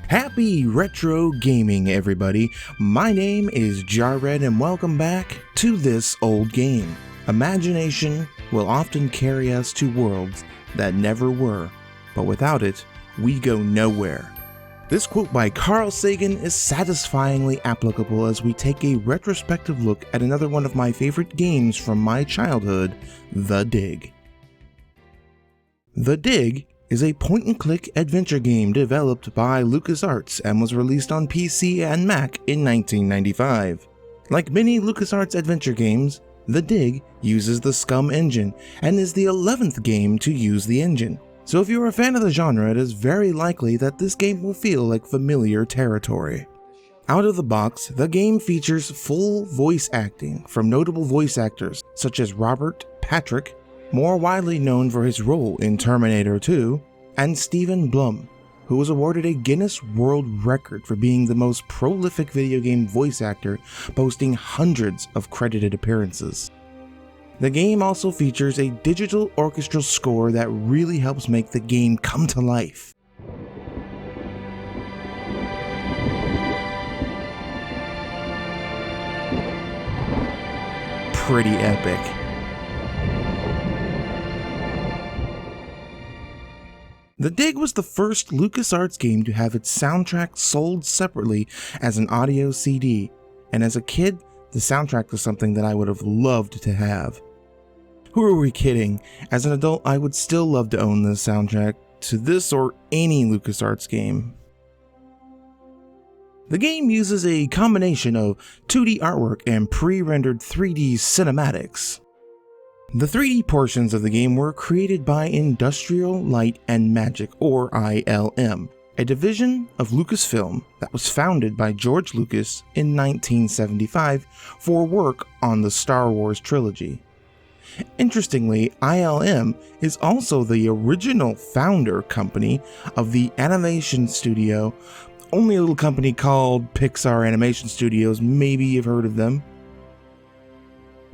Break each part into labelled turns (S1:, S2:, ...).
S1: Happy retro gaming, everybody. My name is JarRed and welcome back to This Old Game. Imagination will often carry us to worlds that never were, but without it, we go nowhere. This quote by Carl Sagan is satisfyingly applicable as we take a retrospective look at another one of my favorite games from my childhood, The Dig. The Dig is a point-and-click adventure game developed by LucasArts and was released on PC and Mac in 1995. Like many LucasArts adventure games, The Dig uses the Scum engine and is the 11th game to use the engine. So if you're a fan of the genre, it is very likely that this game will feel like familiar territory. Out of the box, the game features full voice acting from notable voice actors such as Robert Patrick, more widely known for his role in Terminator 2, and Stephen Blum, who was awarded a Guinness World Record for being the most prolific video game voice actor, boasting hundreds of credited appearances. The game also features a digital orchestral score that really helps make the game come to life. Pretty epic. The Dig was the first LucasArts game to have its soundtrack sold separately as an audio CD, and as a kid, the soundtrack was something that I would have loved to have. Who are we kidding? As an adult, I would still love to own this soundtrack to this or any LucasArts game. The game uses a combination of 2D artwork and pre-rendered 3D cinematics. The 3D portions of the game were created by Industrial Light and Magic, or ILM, a division of Lucasfilm that was founded by George Lucas in 1975 for work on the Star Wars trilogy. Interestingly, ILM is also the original founder company of the animation studio, only a little company called Pixar Animation Studios, maybe you've heard of them.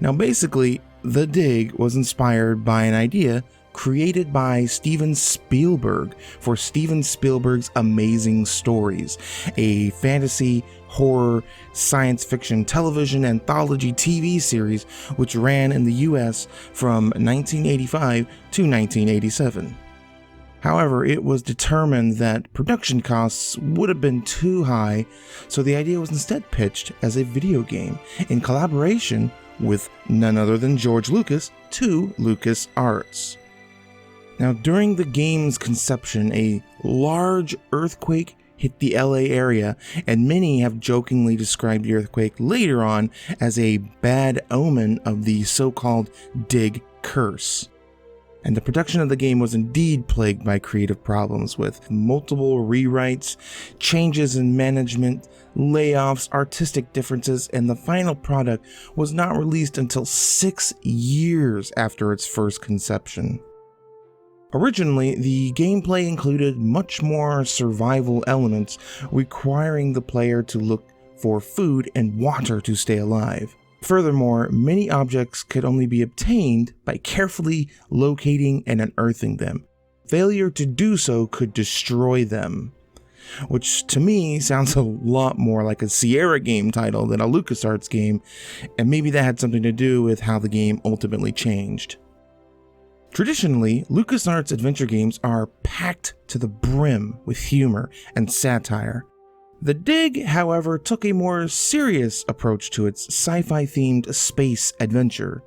S1: Now basically, The Dig was inspired by an idea created by Steven Spielberg for Steven Spielberg's Amazing Stories, a fantasy, horror, science fiction television anthology TV series which ran in the US from 1985 to 1987. However, it was determined that production costs would have been too high, so the idea was instead pitched as a video game in collaboration with none other than George Lucas to LucasArts. Now, during the game's conception, a large earthquake hit the LA area, and many have jokingly described the earthquake later on as a bad omen of the so-called Dig curse. And the production of the game was indeed plagued by creative problems, with multiple rewrites, changes in management, layoffs, artistic differences, and the final product was not released until 6 years after its first conception. Originally, the gameplay included much more survival elements, requiring the player to look for food and water to stay alive. Furthermore, many objects could only be obtained by carefully locating and unearthing them. Failure to do so could destroy them, which to me sounds a lot more like a Sierra game title than a LucasArts game, and maybe that had something to do with how the game ultimately changed. Traditionally, LucasArts adventure games are packed to the brim with humor and satire. The Dig, however, took a more serious approach to its sci-fi themed space adventure.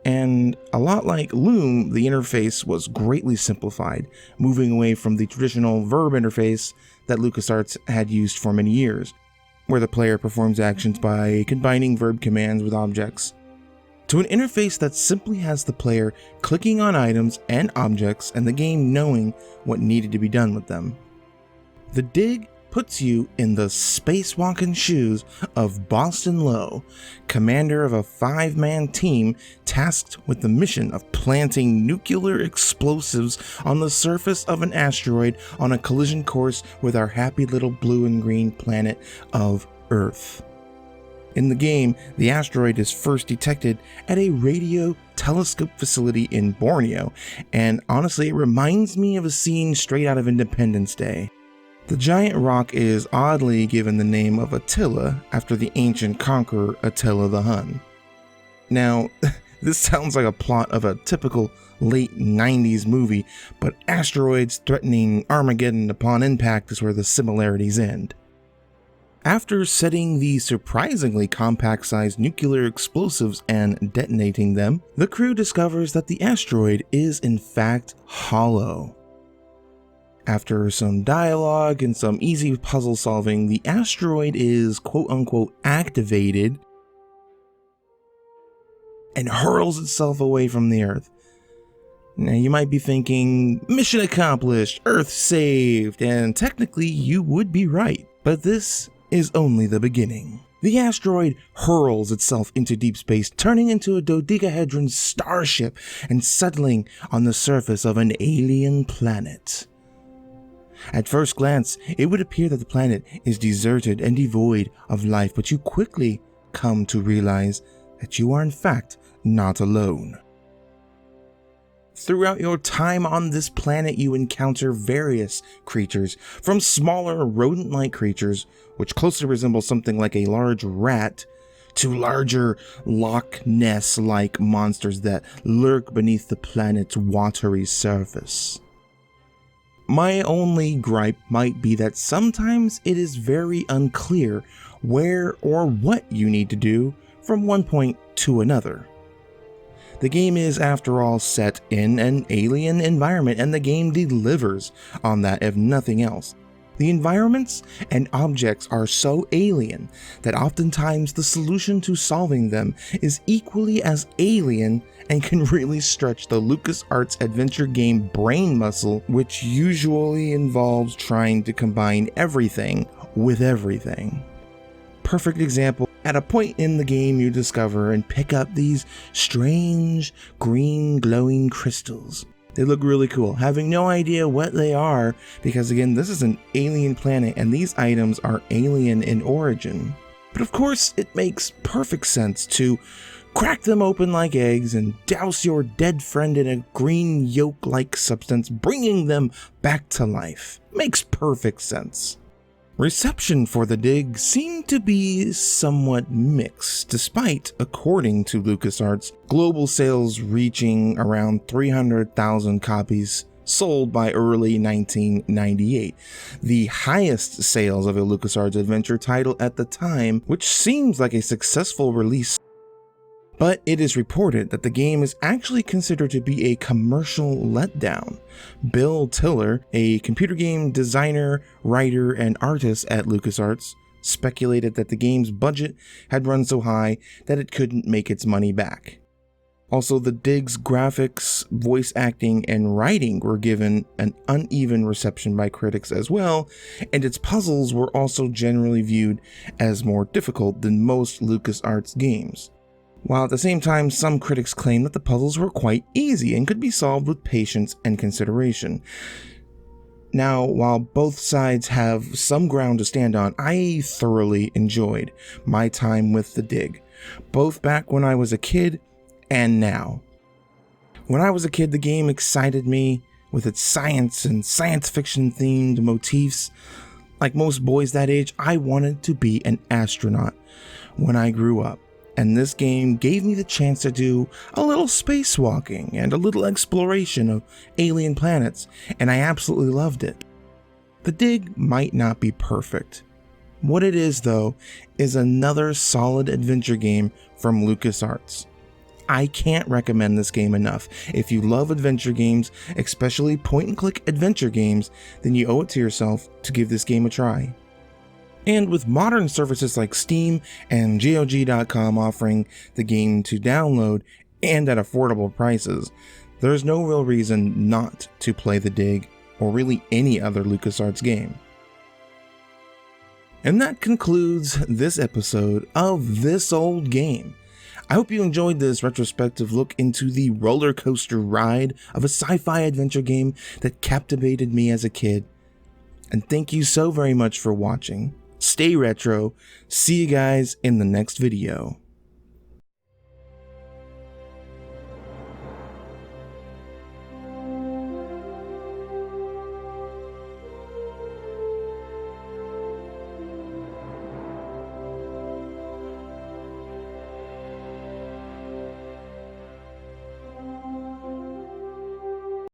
S1: And a lot like Loom, the interface was greatly simplified, moving away from the traditional verb interface that LucasArts had used for many years, where the player performs actions by combining verb commands with objects, to an interface that simply has the player clicking on items and objects and the game knowing what needed to be done with them. The Dig puts you in the spacewalking shoes of Boston Lowe, commander of a 5-man team tasked with the mission of planting nuclear explosives on the surface of an asteroid on a collision course with our happy little blue and green planet of Earth. In the game, the asteroid is first detected at a radio telescope facility in Borneo, and honestly, it reminds me of a scene straight out of Independence Day. The giant rock is oddly given the name of Attila after the ancient conqueror Attila the Hun. Now, this sounds like a plot of a typical late 90s movie, but asteroids threatening Armageddon upon impact is where the similarities end. After setting the surprisingly compact-sized nuclear explosives and detonating them, the crew discovers that the asteroid is in fact hollow. After some dialogue and some easy puzzle solving, the asteroid is quote-unquote activated and hurls itself away from the Earth. Now you might be thinking, mission accomplished, Earth saved, and technically you would be right, but this is only the beginning. The asteroid hurls itself into deep space, turning into a dodecahedron starship and settling on the surface of an alien planet. At first glance, it would appear that the planet is deserted and devoid of life, but you quickly come to realize that you are in fact not alone. Throughout your time on this planet, you encounter various creatures, from smaller rodent-like creatures, which closely resemble something like a large rat, to larger Loch Ness-like monsters that lurk beneath the planet's watery surface. My only gripe might be that sometimes it is very unclear where or what you need to do from one point to another. The game is, after all, set in an alien environment, and the game delivers on that if nothing else. The environments and objects are so alien that oftentimes the solution to solving them is equally as alien and can really stretch the LucasArts adventure game brain muscle, which usually involves trying to combine everything with everything. Perfect example, at a point in the game you discover and pick up these strange green glowing crystals. They look really cool, having no idea what they are because again this is an alien planet and these items are alien in origin. But of course it makes perfect sense to crack them open like eggs and douse your dead friend in a green yolk-like substance, bringing them back to life. Makes perfect sense. Reception for the dig seemed to be somewhat mixed, despite, according to LucasArts, global sales reaching around 300,000 copies sold by early 1998, the highest sales of a LucasArts adventure title at the time, which seems like a successful release. But it is reported that the game is actually considered to be a commercial letdown. Bill Tiller, a computer game designer, writer, and artist at LucasArts, speculated that the game's budget had run so high that it couldn't make its money back. Also, the dig's graphics, voice acting, and writing were given an uneven reception by critics as well, and its puzzles were also generally viewed as more difficult than most LucasArts games. While at the same time, some critics claim that the puzzles were quite easy and could be solved with patience and consideration. Now, while both sides have some ground to stand on, I thoroughly enjoyed my time with the dig, both back when I was a kid and now. When I was a kid, the game excited me with its science and science fiction themed motifs. Like most boys that age, I wanted to be an astronaut when I grew up. And this game gave me the chance to do a little spacewalking and a little exploration of alien planets, and I absolutely loved it. The dig might not be perfect. What it is, though, is another solid adventure game from LucasArts. I can't recommend this game enough. If you love adventure games, especially point-and-click adventure games, then you owe it to yourself to give this game a try. And with modern services like Steam and GOG.com offering the game to download and at affordable prices, there's no real reason not to play the dig or really any other LucasArts game. And that concludes this episode of This Old Game. I hope you enjoyed this retrospective look into the roller coaster ride of a sci-fi adventure game that captivated me as a kid. And thank you so very much for watching. Stay retro. See you guys in the next video.